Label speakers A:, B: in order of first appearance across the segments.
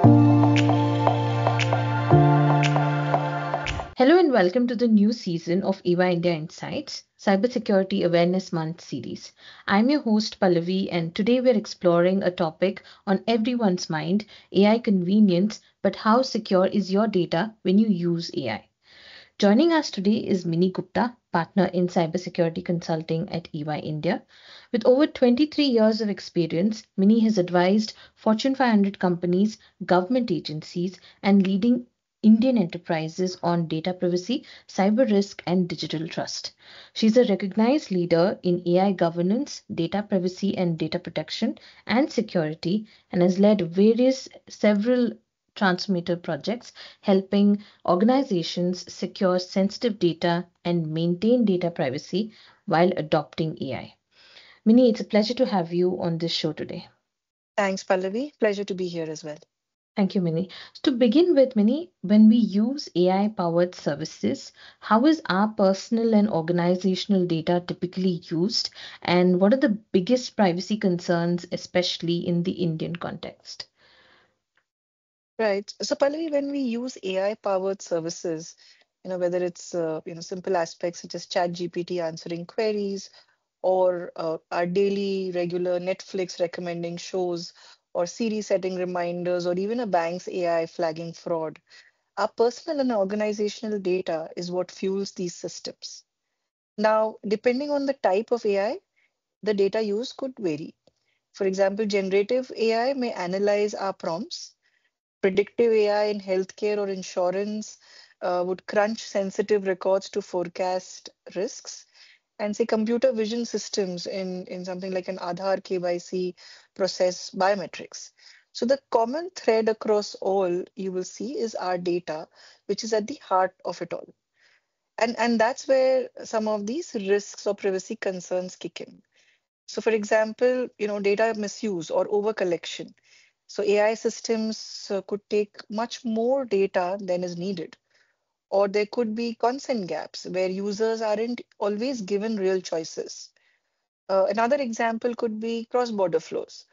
A: Hello and welcome to the new season of EVA India Insights, Cybersecurity Awareness Month series. I'm your host Pallavi, and today we're exploring a topic on everyone's mind, AI convenience, but how secure is your data when you use AI? Joining us today is Mini Gupta, partner in cybersecurity consulting at EY India. With over 23 years of experience, Mini has advised Fortune 500 companies, government agencies, and leading Indian enterprises on data privacy, cyber risk, and digital trust. She's a recognized leader in AI governance, data privacy and data protection, and security, and has led several transformative projects helping organizations secure sensitive data and maintain data privacy while adopting AI. Minnie, it's a pleasure to have you on this show today.
B: Thanks, Pallavi. Pleasure to be here as well.
A: Thank you, Minnie. To begin with, Minnie, when we use AI powered services, how is our personal and organizational data typically used? And what are the biggest privacy concerns, especially in the Indian context?
B: Right. So, Pallavi, when we use AI-powered services, whether it's simple aspects such as ChatGPT answering queries, or our daily regular Netflix recommending shows, or Siri setting reminders, or even a bank's AI flagging fraud, our personal and organizational data is what fuels these systems. Now, depending on the type of AI, the data used could vary. For example, generative AI may analyze our prompts. Predictive AI in healthcare or insurance would crunch sensitive records to forecast risks. And say computer vision systems in something like an Aadhaar KYC process biometrics. So the common thread across all you will see is our data, which is at the heart of it all. And that's where some of these risks or privacy concerns kick in. So for example, data misuse or over collection. So AI systems could take much more data than is needed, or there could be consent gaps where users aren't always given real choices. Another example could be cross-border flows.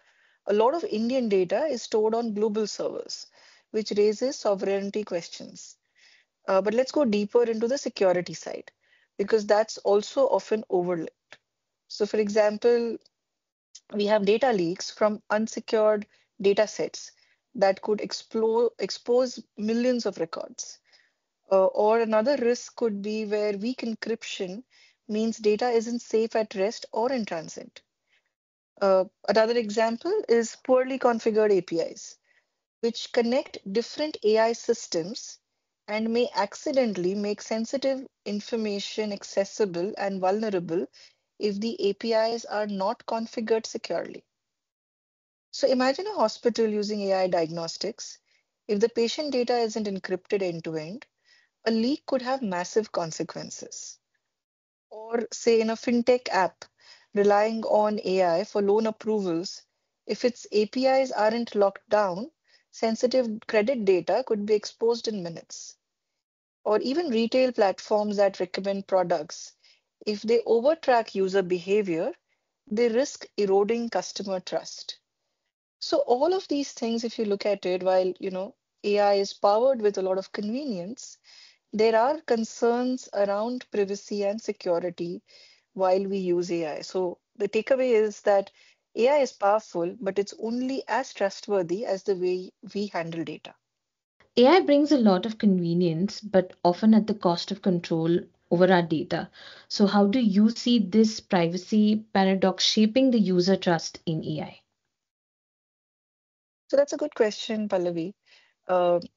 B: A lot of Indian data is stored on global servers, which raises sovereignty questions. But let's go deeper into the security side, because that's also often overlooked. So, for example, we have data leaks from unsecured data sets that could expose millions of records. Or another risk could be where weak encryption means data isn't safe at rest or in transit. Another example is poorly configured APIs, which connect different AI systems and may accidentally make sensitive information accessible and vulnerable if the APIs are not configured securely. So imagine a hospital using AI diagnostics. If the patient data isn't encrypted end to end, a leak could have massive consequences. Or, say, in a fintech app relying on AI for loan approvals, if its APIs aren't locked down, sensitive credit data could be exposed in minutes. Or even retail platforms that recommend products, if they overtrack user behavior, they risk eroding customer trust. So all of these things, if you look at it, while AI is powered with a lot of convenience, there are concerns around privacy and security while we use AI. So the takeaway is that AI is powerful, but it's only as trustworthy as the way we handle data.
A: AI brings a lot of convenience, but often at the cost of control over our data. So, how do you see this privacy paradox shaping the user trust in AI?
B: So that's a good question, Pallavi.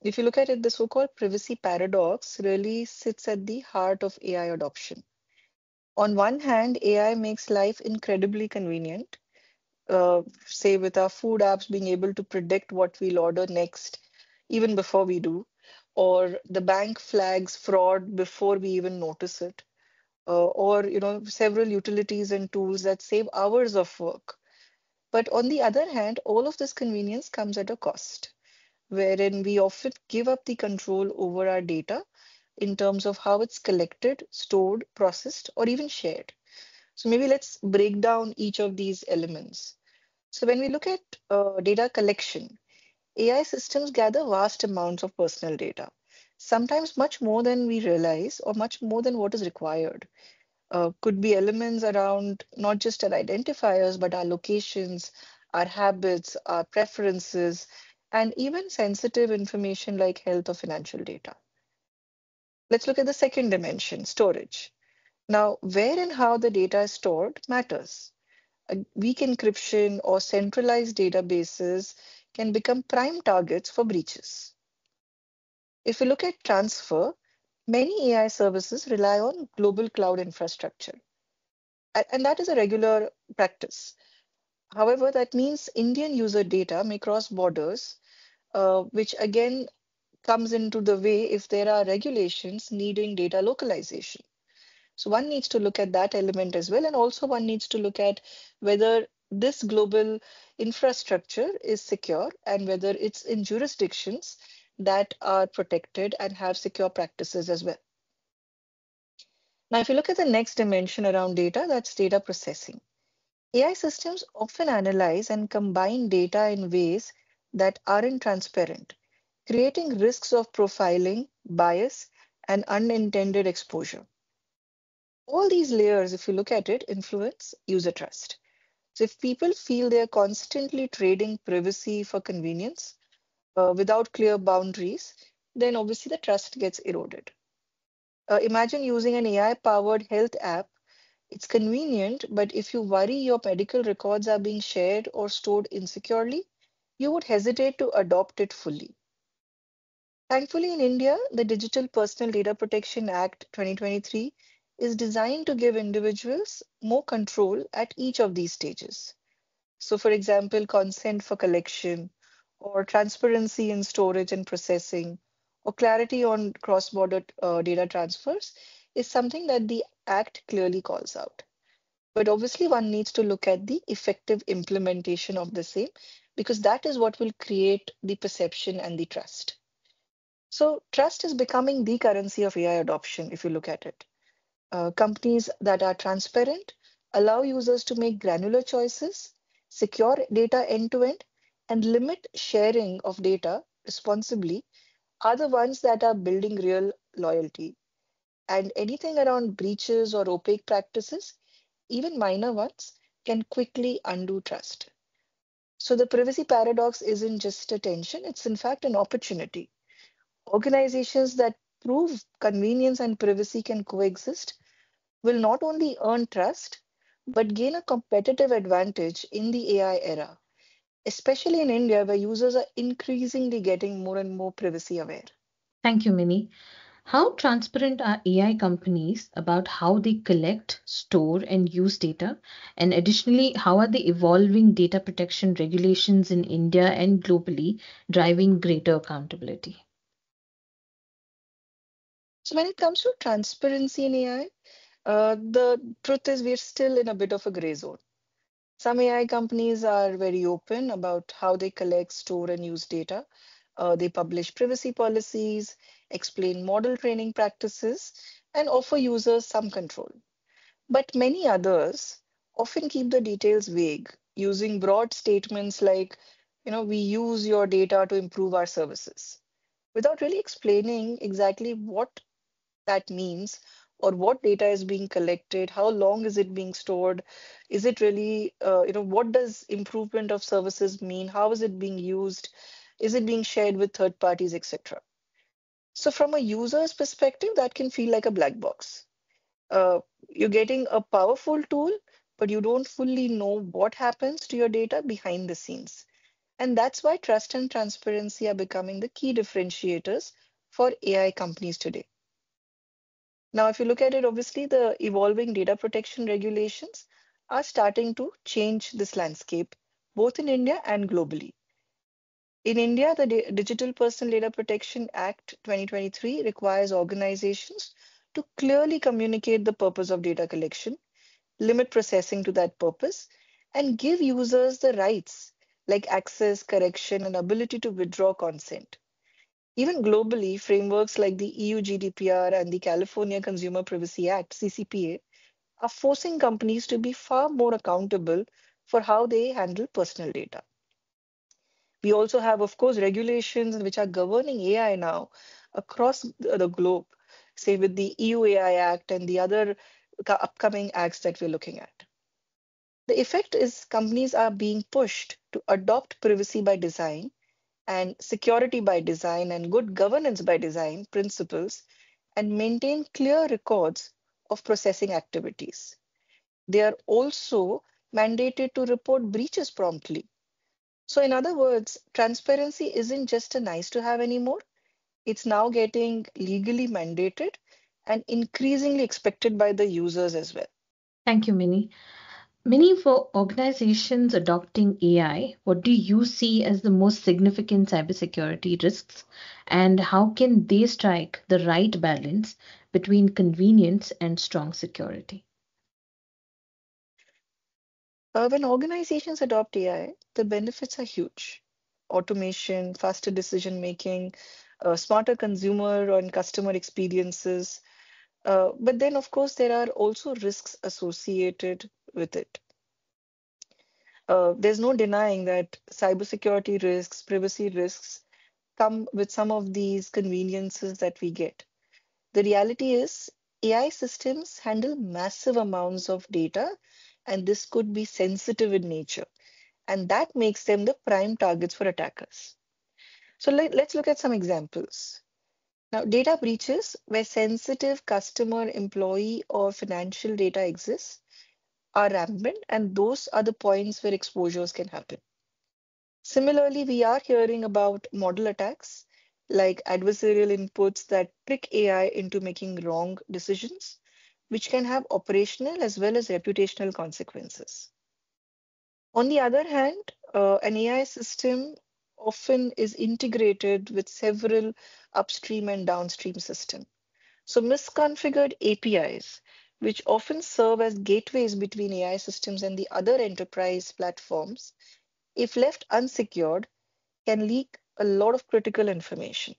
B: If you look at it, the so-called privacy paradox really sits at the heart of AI adoption. On one hand, AI makes life incredibly convenient, say with our food apps being able to predict what we'll order next, even before we do, or the bank flags fraud before we even notice it, or several utilities and tools that save hours of work. But on the other hand, all of this convenience comes at a cost, wherein we often give up the control over our data in terms of how it's collected, stored, processed, or even shared. So maybe let's break down each of these elements. So when we look at data collection, AI systems gather vast amounts of personal data, sometimes much more than we realize or much more than what is required. Could be elements around not just our identifiers, but our locations, our habits, our preferences, and even sensitive information like health or financial data. Let's look at the second dimension, storage. Now, where and how the data is stored matters. A weak encryption or centralized databases can become prime targets for breaches. If we look at transfer, many AI services rely on global cloud infrastructure, and that is a regular practice. However, that means Indian user data may cross borders, which again comes into the way if there are regulations needing data localization. So one needs to look at that element as well, and also one needs to look at whether this global infrastructure is secure and whether it's in jurisdictions that are protected and have secure practices as well. Now, if you look at the next dimension around data, that's data processing. AI systems often analyze and combine data in ways that aren't transparent, creating risks of profiling, bias, and unintended exposure. All these layers, if you look at it, influence user trust. So if people feel they're constantly trading privacy for convenience without clear boundaries, then obviously the trust gets eroded. Imagine using an AI-powered health app. It's convenient, but if you worry your medical records are being shared or stored insecurely, you would hesitate to adopt it fully. Thankfully, in India, the Digital Personal Data Protection Act 2023 is designed to give individuals more control at each of these stages. So, for example, consent for collection, or transparency in storage and processing, or clarity on cross-border data transfers is something that the Act clearly calls out. But obviously, one needs to look at the effective implementation of the same because that is what will create the perception and the trust. So, trust is becoming the currency of AI adoption if you look at it. Companies that are transparent allow users to make granular choices, secure data end to end, and limit sharing of data responsibly are the ones that are building real loyalty. And anything around breaches or opaque practices, even minor ones, can quickly undo trust. So the privacy paradox isn't just a tension, it's in fact an opportunity. Organizations that prove convenience and privacy can coexist will not only earn trust, but gain a competitive advantage in the AI era, especially in India, where users are increasingly getting more and more privacy aware.
A: Thank you, Minnie. How transparent are AI companies about how they collect, store, and use data? And additionally, how are the evolving data protection regulations in India and globally driving greater accountability?
B: So, when it comes to transparency in AI, the truth is we're still in a bit of a gray zone. Some AI companies are very open about how they collect, store, and use data. They publish privacy policies, explain model training practices, and offer users some control. But many others often keep the details vague, using broad statements like, we use your data to improve our services, without really explaining exactly what that means or what data is being collected, how long is it being stored, is it really, what does improvement of services mean, how is it being used, is it being shared with third parties, etc. So from a user's perspective, that can feel like a black box. You're getting a powerful tool, but you don't fully know what happens to your data behind the scenes. And that's why trust and transparency are becoming the key differentiators for AI companies today. Now, if you look at it, obviously, the evolving data protection regulations are starting to change this landscape, both in India and globally. In India, the Digital Personal Data Protection Act 2023 requires organizations to clearly communicate the purpose of data collection, limit processing to that purpose, and give users the rights like access, correction, and ability to withdraw consent. Even globally, frameworks like the EU GDPR and the California Consumer Privacy Act, CCPA, are forcing companies to be far more accountable for how they handle personal data. We also have, of course, regulations which are governing AI now across the globe, say with the EU AI Act and the other upcoming acts that we're looking at. The effect is companies are being pushed to adopt privacy by design and security by design and good governance by design principles and maintain clear records of processing activities. They are also mandated to report breaches promptly. So, in other words, transparency isn't just a nice to have anymore. It's now getting legally mandated and increasingly expected by the users as well.
A: Thank you, Minnie. Minnie, for organizations adopting AI, what do you see as the most significant cybersecurity risks, and how can they strike the right balance between convenience and strong security?
B: When organizations adopt AI, the benefits are huge. Automation, faster decision making, smarter consumer and customer experiences. But then, of course, there are also risks associated with it. There's no denying that cybersecurity risks, privacy risks come with some of these conveniences that we get. The reality is, AI systems handle massive amounts of data, and this could be sensitive in nature, and that makes them the prime targets for attackers. So let's look at some examples. Now, data breaches where sensitive customer, employee, or financial data exists are rampant, and those are the points where exposures can happen. Similarly, we are hearing about model attacks like adversarial inputs that trick AI into making wrong decisions, which can have operational as well as reputational consequences. On the other hand, an AI system often is integrated with several upstream and downstream systems. So, misconfigured APIs, which often serve as gateways between AI systems and the other enterprise platforms, if left unsecured, can leak a lot of critical information.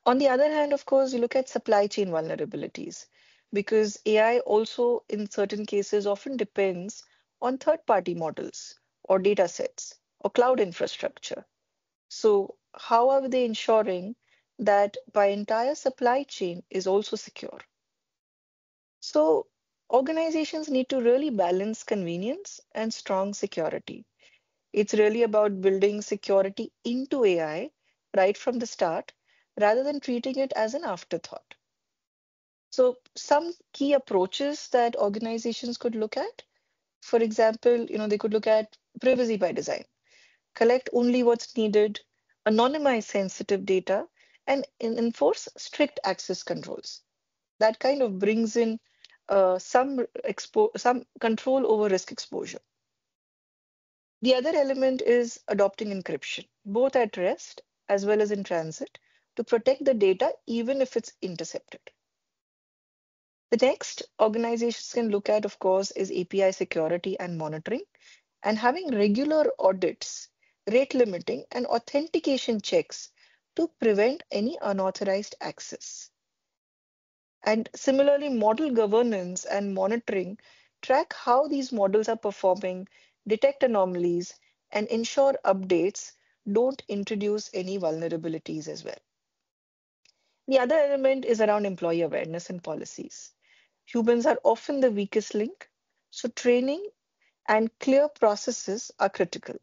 B: On the other hand, of course, you look at supply chain vulnerabilities because AI also, in certain cases, often depends on third party models or data sets or cloud infrastructure. So, how are they ensuring that my entire supply chain is also secure? So, organizations need to really balance convenience and strong security. It's really about building security into AI right from the start rather than treating it as an afterthought. So, some key approaches that organizations could look at, for example, they could look at privacy by design, collect only what's needed, anonymize sensitive data, and enforce strict access controls. That kind of brings in some control over risk exposure. The other element is adopting encryption, both at rest as well as in transit, to protect the data even if it's intercepted. The next organizations can look at, of course, is API security and monitoring and having regular audits, rate limiting, and authentication checks to prevent any unauthorized access. And similarly, model governance and monitoring track how these models are performing, detect anomalies, and ensure updates don't introduce any vulnerabilities as well. The other element is around employee awareness and policies. Humans are often the weakest link, so training and clear processes are critical.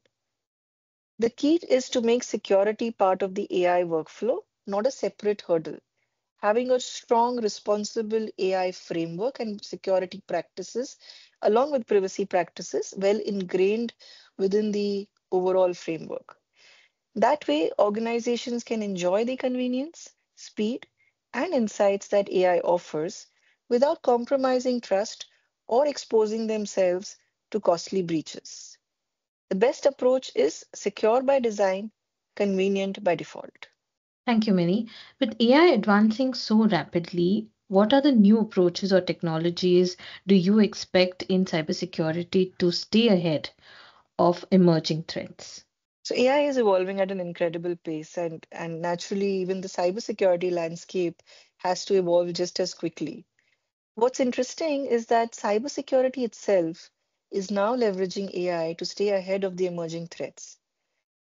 B: The key is to make security part of the AI workflow, not a separate hurdle. Having a strong, responsible AI framework and security practices, along with privacy practices, well ingrained within the overall framework. That way, organizations can enjoy the convenience, speed, and insights that AI offers without compromising trust or exposing themselves to costly breaches. The best approach is secure by design, convenient by default.
A: Thank you, Minnie. With AI advancing so rapidly, what are the new approaches or technologies do you expect in cybersecurity to stay ahead of emerging threats?
B: So AI is evolving at an incredible pace, and naturally, even the cybersecurity landscape has to evolve just as quickly. What's interesting is that cybersecurity itself is now leveraging AI to stay ahead of the emerging threats.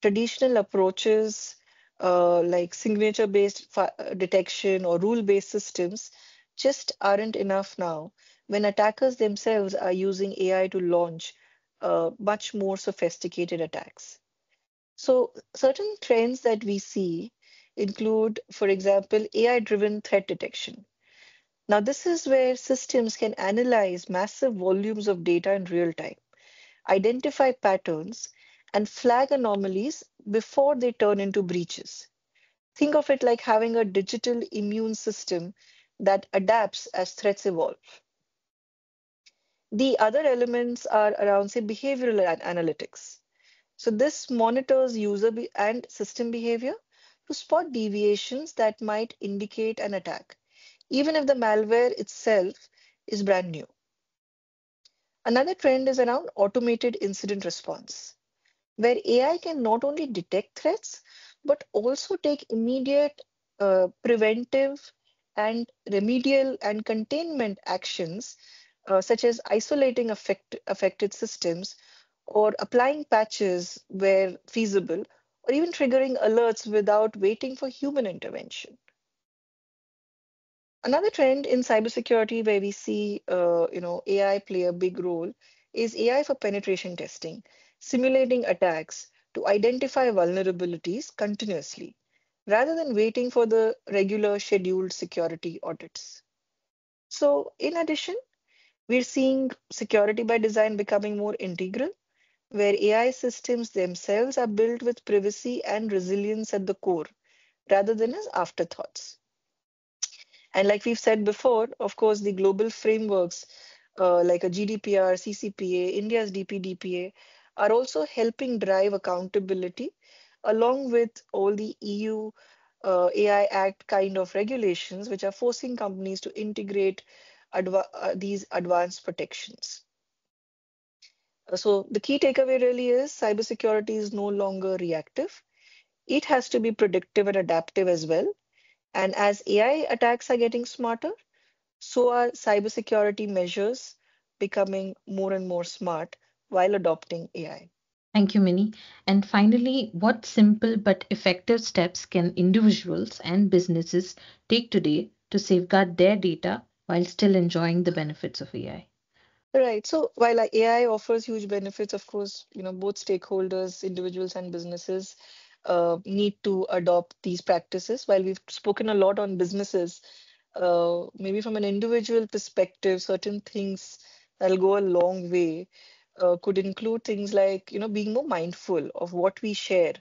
B: Traditional approaches like signature-based detection or rule-based systems just aren't enough now when attackers themselves are using AI to launch much more sophisticated attacks. So, certain trends that we see include, for example, AI-driven threat detection. Now, this is where systems can analyze massive volumes of data in real time, identify patterns, and flag anomalies before they turn into breaches. Think of it like having a digital immune system that adapts as threats evolve. The other elements are around, say, behavioral analytics. So this monitors user and system behavior to spot deviations that might indicate an attack, even if the malware itself is brand new. Another trend is around automated incident response, where AI can not only detect threats, but also take immediate preventive and remedial and containment actions, such as isolating affected systems or applying patches where feasible, or even triggering alerts without waiting for human intervention. Another trend in cybersecurity where we see, AI play a big role is AI for penetration testing, simulating attacks to identify vulnerabilities continuously, rather than waiting for the regular scheduled security audits. So, in addition, we're seeing security by design becoming more integral, where AI systems themselves are built with privacy and resilience at the core, rather than as afterthoughts. And like we've said before, of course, the global frameworks like a GDPR, CCPA, India's DPDPA are also helping drive accountability along with all the EU AI Act kind of regulations, which are forcing companies to integrate these advanced protections. So the key takeaway really is cybersecurity is no longer reactive. It has to be predictive and adaptive as well. And as AI attacks are getting smarter, so are cybersecurity measures becoming more and more smart while adopting AI.
A: Thank you, Minnie. And finally, what simple but effective steps can individuals and businesses take today to safeguard their data while still enjoying the benefits of AI?
B: Right. So while AI offers huge benefits, of course, both stakeholders, individuals and businesses need to adopt these practices. While we've spoken a lot on businesses, maybe from an individual perspective, certain things that'll go a long way could include things like, being more mindful of what we share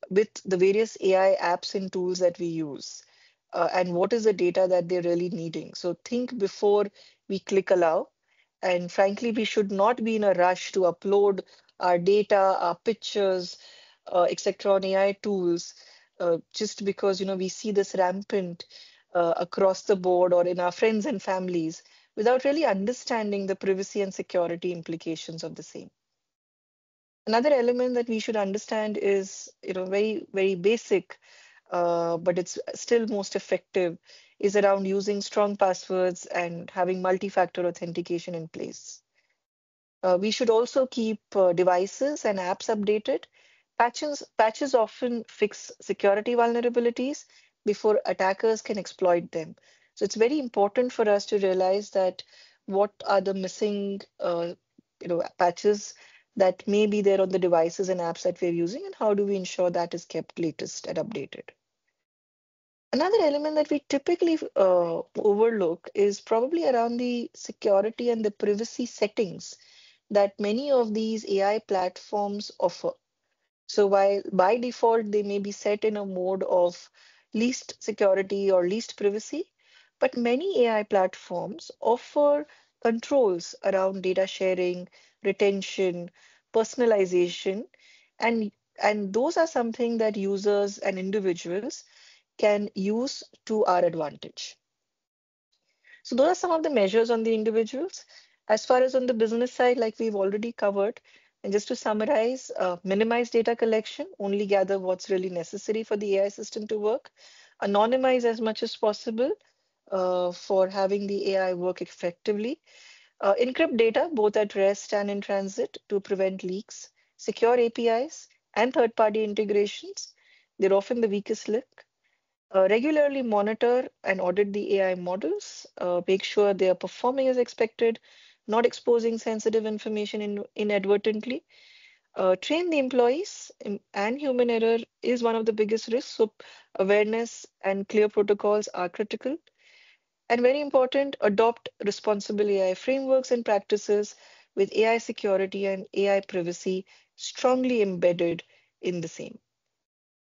B: with the various AI apps and tools that we use, and what is the data that they're really needing. So think before we click allow. And frankly, we should not be in a rush to upload our data, our pictures, etc. on AI tools, just because we see this rampant across the board or in our friends and families without really understanding the privacy and security implications of the same. Another element that we should understand is, very, very basic, but it's still most effective, is around using strong passwords and having multi-factor authentication in place. We should also keep devices and apps updated. Patches often fix security vulnerabilities before attackers can exploit them. So it's very important for us to realize that what are the missing, patches that may be there on the devices and apps that we're using, and how do we ensure that is kept latest and updated. Another element that we typically overlook is probably around the security and the privacy settings that many of these AI platforms offer. So while by default they may be set in a mode of least security or least privacy, but many AI platforms offer controls around data sharing, retention, personalization, and and those are something that users and individuals can use to our advantage. So those are some of the measures on the individuals. As far as on the business side, like we've already covered, and just to summarize, minimize data collection, only gather what's really necessary for the AI system to work, anonymize as much as possible for having the AI work effectively, Encrypt data both at rest and in transit to prevent leaks. Secure APIs and third-party integrations. They're often the weakest link. Regularly monitor and audit the AI models. Make sure they are performing as expected, not exposing sensitive information inadvertently. Train the employees, and human error is one of the biggest risks. So, awareness and clear protocols are critical. And very important, adopt responsible AI frameworks and practices with AI security and AI privacy strongly embedded in the same.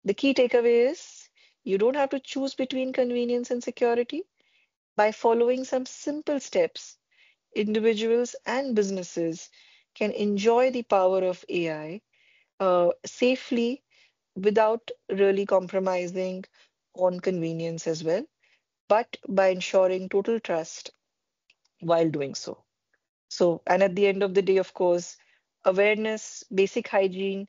B: The key takeaway is you don't have to choose between convenience and security. By following some simple steps, individuals and businesses can enjoy the power of AI safely without really compromising on convenience as well, but by ensuring total trust while doing so. So, and at the end of the day, of course, awareness, basic hygiene,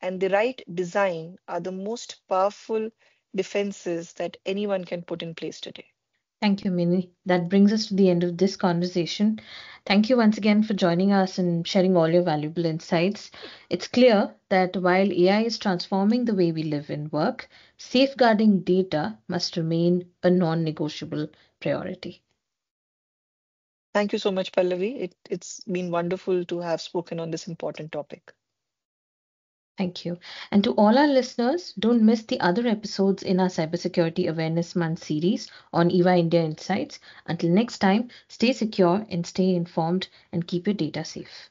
B: and the right design are the most powerful defenses that anyone can put in place today.
A: Thank you, Minnie. That brings us to the end of this conversation. Thank you once again for joining us and sharing all your valuable insights. It's clear that while AI is transforming the way we live and work, safeguarding data must remain a non negotiable priority.
B: Thank you so much, Pallavi. It's been wonderful to have spoken on this important topic.
A: Thank you. And to all our listeners, don't miss the other episodes in our Cybersecurity Awareness Month series on EVA India Insights. Until next time, stay secure and stay informed and keep your data safe.